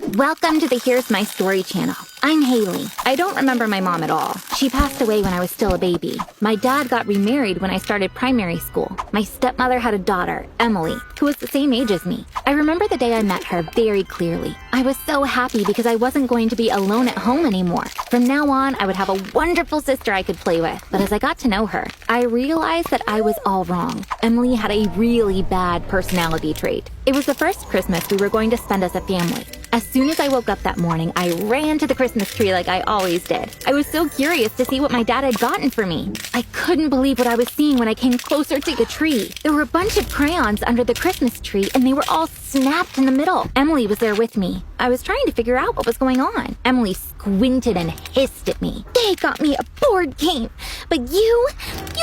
Welcome to the Here's My Story channel. I'm Haley. I don't remember my mom at all. She passed away when I was still a baby. My dad got remarried when I started primary school. My stepmother had a daughter, Emily, who was the same age as me. I remember the day I met her very clearly. I was so happy because I wasn't going to be alone at home anymore. From now on, I would have a wonderful sister I could play with. But as I got to know her, I realized that I was all wrong. Emily had a really bad personality trait. It was the first Christmas we were going to spend as a family. As soon as I woke up that morning, I ran to the Christmas tree like I always did. I was so curious to see what my dad had gotten for me. I couldn't believe what I was seeing when I came closer to the tree. There were a bunch of crayons under the Christmas tree, and they were all snapped in the middle. Emily was there with me. I was trying to figure out what was going on. Emily squinted and hissed at me. They got me a board game, but you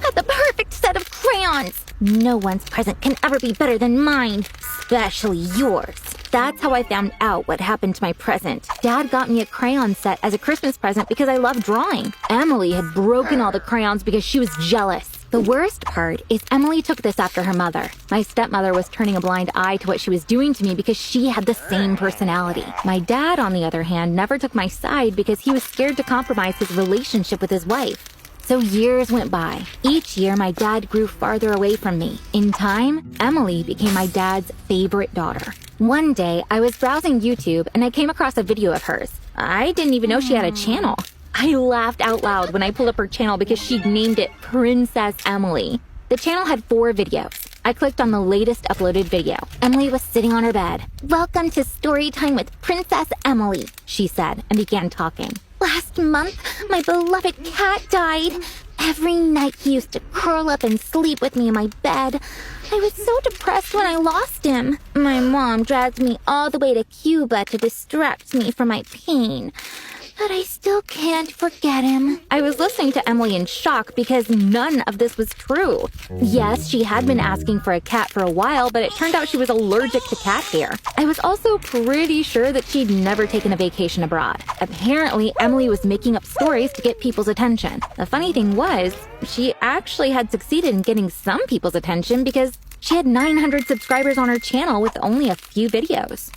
got the perfect set of crayons. No one's present can ever be better than mine, especially yours. That's how I found out what happened to my present. Dad got me a crayon set as a Christmas present because I love drawing. Emily had broken all the crayons because she was jealous. The worst part is Emily took this after her mother. My stepmother was turning a blind eye to what she was doing to me because she had the same personality. My dad, on the other hand, never took my side because he was scared to compromise his relationship with his wife. So years went by. Each year, my dad grew farther away from me. In time, Emily became my dad's favorite daughter. One day, I was browsing YouTube and I came across a video of hers. I didn't even know she had a channel. I laughed out loud when I pulled up her channel because she'd named it Princess Emily. The channel had 4 videos. I clicked on the latest uploaded video. Emily was sitting on her bed. "Welcome to Storytime with Princess Emily," she said, and began talking. "Last month, my beloved cat died. Every night he used to curl up and sleep with me in my bed. I was so depressed when I lost him. My mom dragged me all the way to Cuba to distract me from my pain. But I still can't forget him." I was listening to Emily in shock because none of this was true. Yes, she had been asking for a cat for a while, but it turned out she was allergic to cat hair. I was also pretty sure that she'd never taken a vacation abroad. Apparently, Emily was making up stories to get people's attention. The funny thing was, she actually had succeeded in getting some people's attention because she had 900 subscribers on her channel with only a few videos.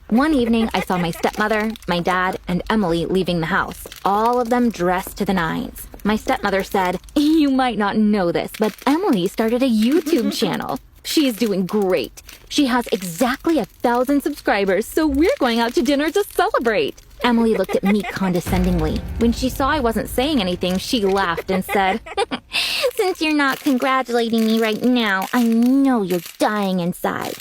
One evening, I saw my stepmother, my dad, and Emily leaving the house, all of them dressed to the nines. My stepmother said, "You might not know this, but Emily started a YouTube channel. She's doing great. She has exactly 1,000 subscribers, so we're going out to dinner to celebrate." Emily looked at me condescendingly. When she saw I wasn't saying anything, she laughed and said, "Since you're not congratulating me right now, I know you're dying inside.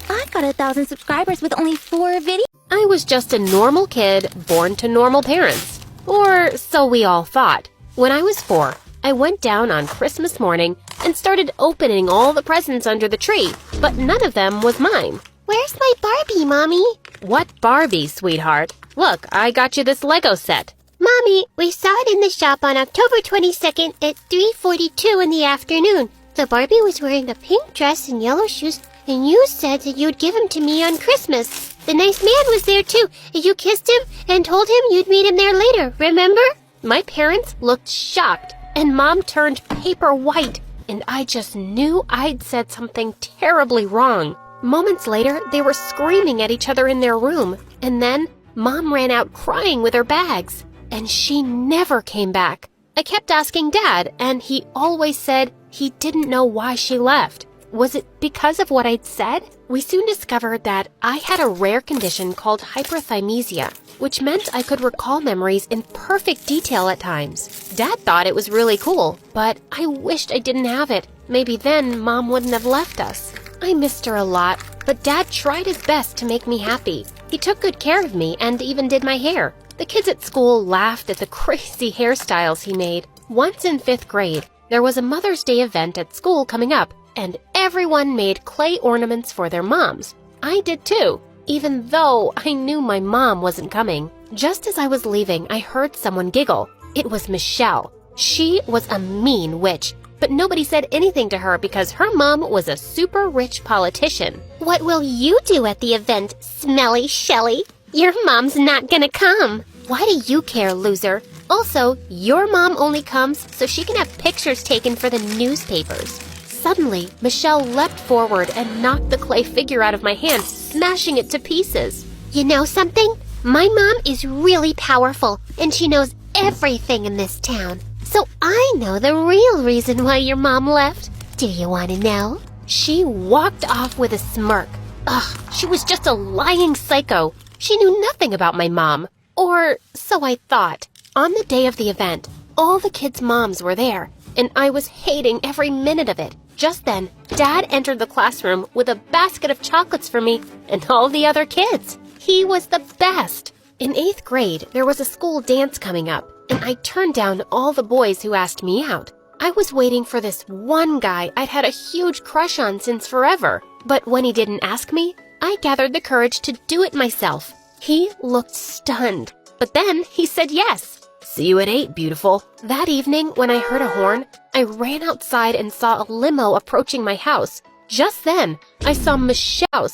I got 1,000 subscribers with only 4 videos." I was just a normal kid born to normal parents. Or so we all thought. When I was 4, I went down on Christmas morning and started opening all the presents under the tree, but none of them was mine. "Where's my Barbie, Mommy?" "What Barbie, sweetheart? Look, I got you this Lego set." "Mommy, we saw it in the shop on October 22nd at 3:42 in the afternoon. The Barbie was wearing a pink dress and yellow shoes, and you said that you'd give him to me on Christmas. The nice man was there too, and you kissed him and told him you'd meet him there later, remember?" My parents looked shocked, and Mom turned paper white, and I just knew I'd said something terribly wrong. Moments later, they were screaming at each other in their room, and then Mom ran out crying with her bags, and she never came back. I kept asking Dad, and he always said he didn't know why she left. Was it because of what I'd said? We soon discovered that I had a rare condition called hyperthymesia, which meant I could recall memories in perfect detail at times. Dad thought it was really cool, but I wished I didn't have it. Maybe then Mom wouldn't have left us. I missed her a lot, but Dad tried his best to make me happy. He took good care of me and even did my hair. The kids at school laughed at the crazy hairstyles he made. Once in 5th grade, there was a Mother's Day event at school coming up, and everyone made clay ornaments for their moms. I did too, even though I knew my mom wasn't coming. Just as I was leaving, I heard someone giggle. It was Michelle. She was a mean witch, but nobody said anything to her because her mom was a super rich politician. "What will you do at the event, Smelly Shelly? Your mom's not gonna come." Why do you care, loser? Also, your mom only comes so she can have pictures taken for the newspapers. Suddenly, Michelle leapt forward and knocked the clay figure out of my hand, smashing it to pieces. "You know something? My mom is really powerful, and she knows everything in this town. So I know the real reason why your mom left. Do you want to know? She walked off with a smirk. Ugh, she was just a lying psycho. She knew nothing about my mom. Or so I thought. On the day of the event, all the kids' moms were there, and I was hating every minute of it. Just then, Dad entered the classroom with a basket of chocolates for me and all the other kids. He was the best. In 8th grade, there was a school dance coming up, and I turned down all the boys who asked me out. I was waiting for this one guy I'd had a huge crush on since forever. But when he didn't ask me, I gathered the courage to do it myself. He looked stunned, but then he said yes. See you at 8, beautiful. That evening, when I heard a horn, I ran outside and saw a limo approaching my house. Just then, I saw Michelle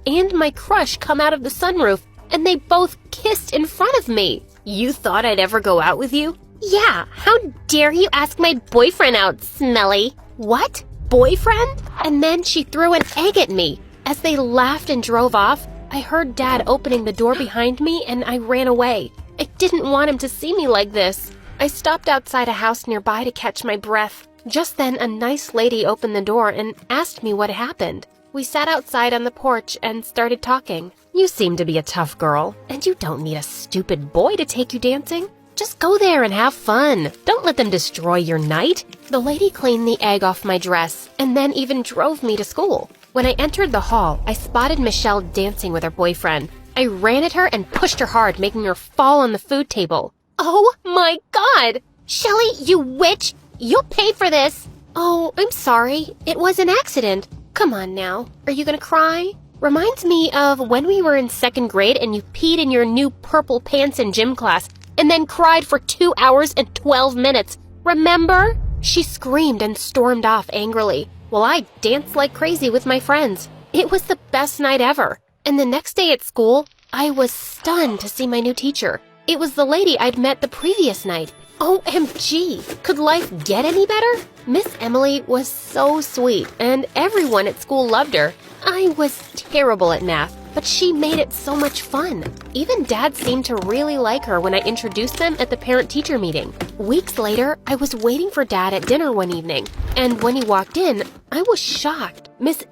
and my crush come out of the sunroof, and they both kissed in front of me. You thought I'd ever go out with you? Yeah, how dare you ask my boyfriend out, Smelly? What? Boyfriend? And then she threw an egg at me. As they laughed and drove off, I heard Dad opening the door behind me and I ran away. I didn't want him to see me like this. I stopped outside a house nearby to catch my breath. Just then, a nice lady opened the door and asked me what happened. We sat outside on the porch and started talking. You seem to be a tough girl, and you don't need a stupid boy to take you dancing. Just go there and have fun. Don't let them destroy your night. The lady cleaned the egg off my dress and then even drove me to school. When I entered the hall, I spotted Michelle dancing with her boyfriend. I ran at her and pushed her hard, making her fall on the food table. Oh my God! Shelly, you witch! You'll pay for this! Oh, I'm sorry. It was an accident. Come on now. Are you gonna cry? Reminds me of when we were in 2nd grade and you peed in your new purple pants in gym class and then cried for 2 hours and 12 minutes. Remember? She screamed and stormed off angrily, while I danced like crazy with my friends. It was the best night ever. And the next day at school, I was stunned to see my new teacher. It was the lady I'd met the previous night. OMG, could life get any better? Miss Emily was so sweet, and everyone at school loved her. I was terrible at math, but she made it so much fun. Even Dad seemed to really like her when I introduced them at the parent-teacher meeting. Weeks later, I was waiting for Dad at dinner one evening, and when he walked in, I was shocked. Miss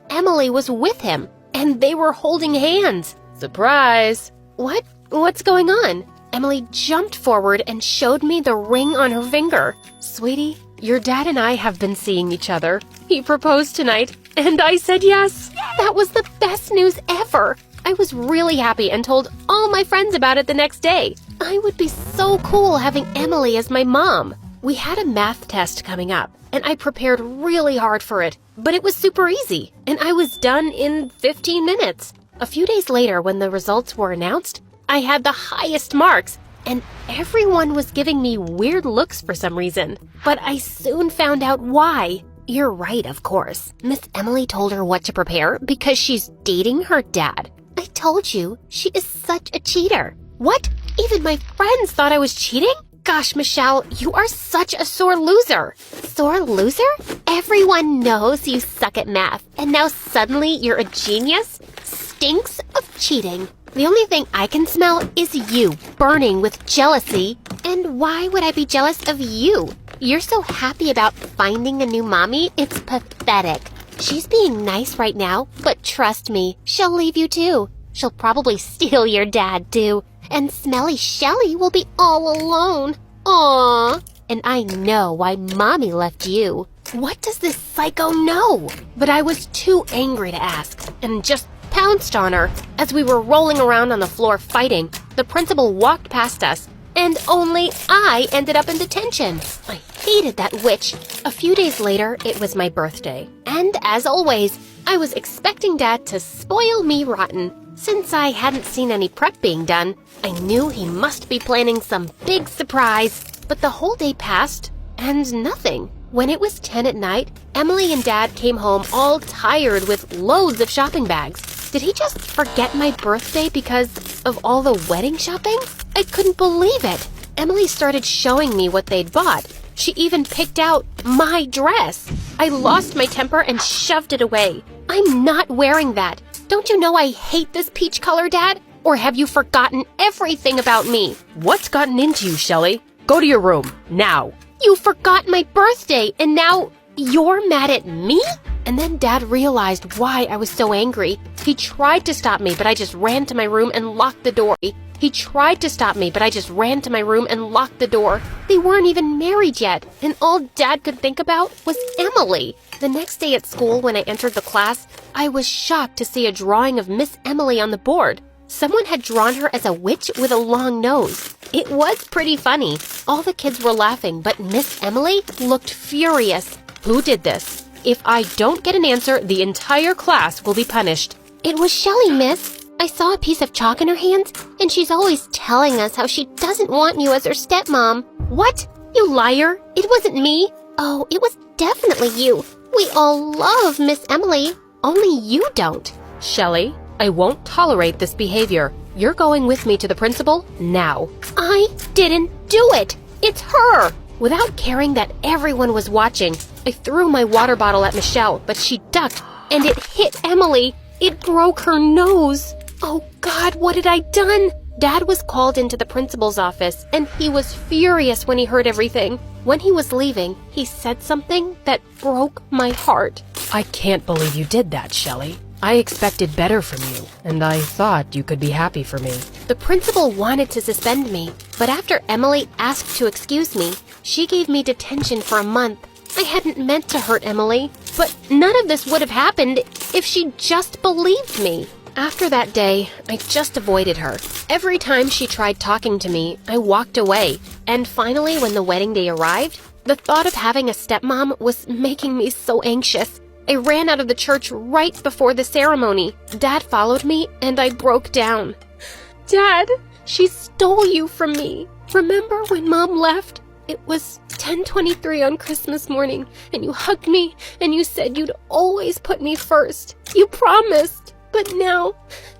Emily was with him, and they were holding hands. Surprise! What's going on? Emily jumped forward and showed me the ring on her finger. Sweetie, your dad and I have been seeing each other. He proposed tonight, and I said yes. That was the best news ever. I was really happy and told all my friends about it the next day. I would be so cool having Emily as my mom. We had a math test coming up, and I prepared really hard for it, but it was super easy, and I was done in 15 minutes. A few days later, when the results were announced, I had the highest marks, and everyone was giving me weird looks for some reason. But I soon found out why. You're right, of course. Miss Emily told her what to prepare because she's dating her dad. I told you, she is such a cheater. What? Even my friends thought I was cheating? Gosh, Michelle, you are such a sore loser. Sore loser? Everyone knows you suck at math, and now suddenly you're a genius? Stinks of cheating. The only thing I can smell is you, burning with jealousy. And why would I be jealous of you? You're so happy about finding a new mommy, it's pathetic. She's being nice right now, but trust me, she'll leave you too. She'll probably steal your dad too. And smelly Shelly will be all alone. Aww. And I know why mommy left you. What does this psycho know? But I was too angry to ask, and just pounced on her. As we were rolling around on the floor fighting, the principal walked past us, and only I ended up in detention. I hated that witch. A few days later, it was my birthday. And as always, I was expecting Dad to spoil me rotten. Since I hadn't seen any prep being done, I knew he must be planning some big surprise. But the whole day passed, and nothing. When it was 10 at night, Emily and Dad came home all tired with loads of shopping bags. Did he just forget my birthday because of all the wedding shopping? I couldn't believe it. Emily started showing me what they'd bought. She even picked out my dress. I lost my temper and shoved it away. I'm not wearing that. Don't you know I hate this peach color, Dad? Or have you forgotten everything about me? What's gotten into you, Shelley? Go to your room, now. You forgot my birthday, and now you're mad at me? And then Dad realized why I was so angry. He tried to stop me, but I just ran to my room and locked the door. He tried to stop me, but I just ran to my room and locked the door. They weren't even married yet, and all Dad could think about was Emily. The next day at school, when I entered the class, I was shocked to see a drawing of Miss Emily on the board. Someone had drawn her as a witch with a long nose. It was pretty funny. All the kids were laughing, but Miss Emily looked furious. Who did this? If I don't get an answer, the entire class will be punished. It was Shelley, miss. I saw a piece of chalk in her hands, and she's always telling us how she doesn't want you as her stepmom. What? You liar! It wasn't me! Oh, it was definitely you. We all love Miss Emily. Only you don't. Shelley, I won't tolerate this behavior. You're going with me to the principal now. I didn't do it! It's her! Without caring that everyone was watching, I threw my water bottle at Michelle, but she ducked, and it hit Emily. It broke her nose. Oh God, what had I done? Dad was called into the principal's office, and he was furious when he heard everything. When he was leaving, he said something that broke my heart. I can't believe you did that, Shelley. I expected better from you, and I thought you could be happy for me. The principal wanted to suspend me, but after Emily asked to excuse me, she gave me detention for a month. I hadn't meant to hurt Emily, but none of this would have happened if she just believed me. After that day, I just avoided her. Every time she tried talking to me, I walked away. And finally, when the wedding day arrived, the thought of having a stepmom was making me so anxious. I ran out of the church right before the ceremony. Dad followed me, and I broke down. Dad, she stole you from me. Remember when Mom left? It was 10:23 on Christmas morning, and you hugged me, and you said you'd always put me first. You promised. But now,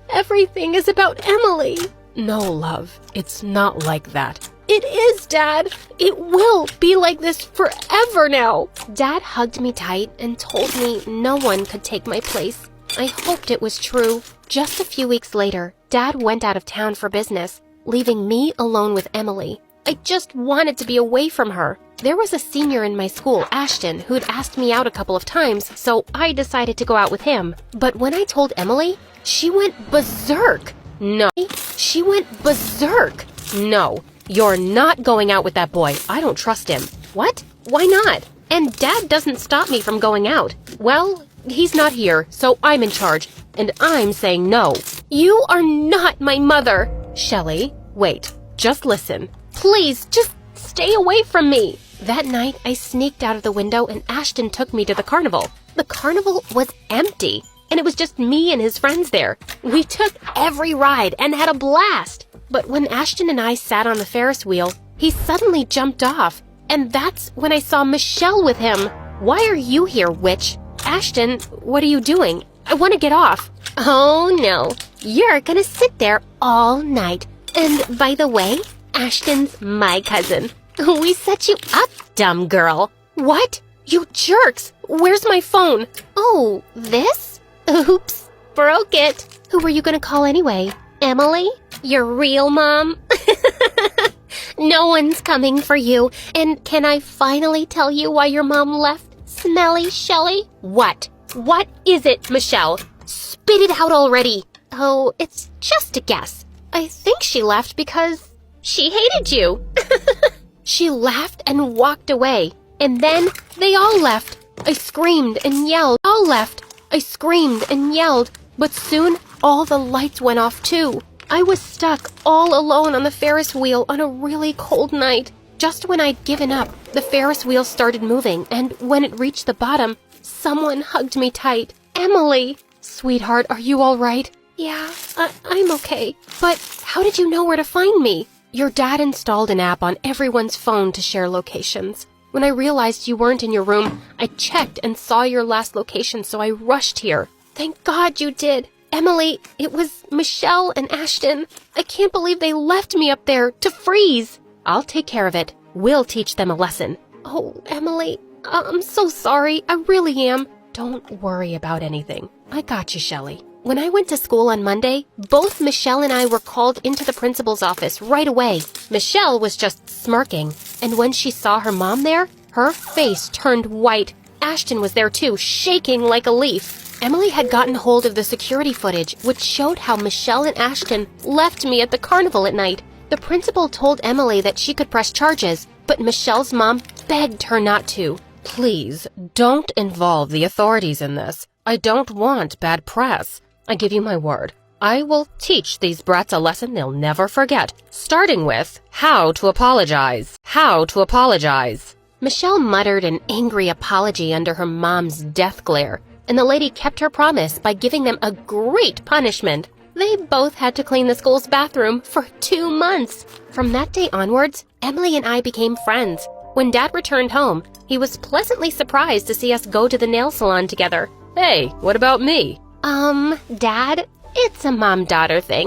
everything is about Emily. No, love, it's not like that. It is, Dad. It will be like this forever now. Dad hugged me tight and told me no one could take my place. I hoped it was true. Just a few weeks later, Dad went out of town for business, leaving me alone with Emily. I just wanted to be away from her. There was a senior in my school, Ashton, who'd asked me out a couple of times, so I decided to go out with him. But when I told Emily, she went berserk. No, she went berserk. No, you're not going out with that boy. I don't trust him. What? Why not? And Dad doesn't stop me from going out. Well, he's not here, so I'm in charge, and I'm saying no. You are not my mother. Shelley, wait, just listen. Please, just stay away from me. That night, I sneaked out of the window and Ashton took me to the carnival. The carnival was empty, and it was just me and his friends there. We took every ride and had a blast. But when Ashton and I sat on the Ferris wheel, he suddenly jumped off, and that's when I saw Michelle with him. Why are you here, witch? Ashton, what are you doing? I want to get off. Oh no, you're gonna sit there all night. And by the way, Ashton's my cousin. We set you up, dumb girl. What? You jerks! Where's my phone? Oh, this? Oops, broke it. Who were you gonna call anyway? Emily? Your real mom? No one's coming for you. And can I finally tell you why your mom left, smelly Shelley? What? What is it, Michelle? Spit it out already. Oh, it's just a guess. I think she left because she hated you. She laughed and walked away. And then they all left. I screamed and yelled. All left. I screamed and yelled. But soon, all the lights went off too. I was stuck all alone on the Ferris wheel on a really cold night. Just when I'd given up, the Ferris wheel started moving, and when it reached the bottom, someone hugged me tight. Emily! Sweetheart, are you all right? Yeah, I'm okay. But how did you know where to find me? Your dad installed an app on everyone's phone to share locations. When I realized you weren't in your room, I checked and saw your last location, so I rushed here. Thank God you did. Emily, it was Michelle and Ashton. I can't believe they left me up there to freeze. I'll take care of it. We'll teach them a lesson. Oh, Emily, I'm so sorry. I really am. Don't worry about anything. I got you, Shelley. When I went to school on Monday, both Michelle and I were called into the principal's office right away. Michelle was just smirking, and when she saw her mom there, her face turned white. Ashton was there too, shaking like a leaf. Emily had gotten hold of the security footage, which showed how Michelle and Ashton left me at the carnival at night. The principal told Emily that she could press charges, but Michelle's mom begged her not to. Please, don't involve the authorities in this. I don't want bad press. I give you my word. I will teach these brats a lesson they'll never forget, starting with how to apologize. How to apologize. Michelle muttered an angry apology under her mom's death glare, and the lady kept her promise by giving them a great punishment. They both had to clean the school's bathroom for 2 months. From that day onwards, Emily and I became friends. When Dad returned home, he was pleasantly surprised to see us go to the nail salon together. Hey, what about me? Dad, it's a mom-daughter thing.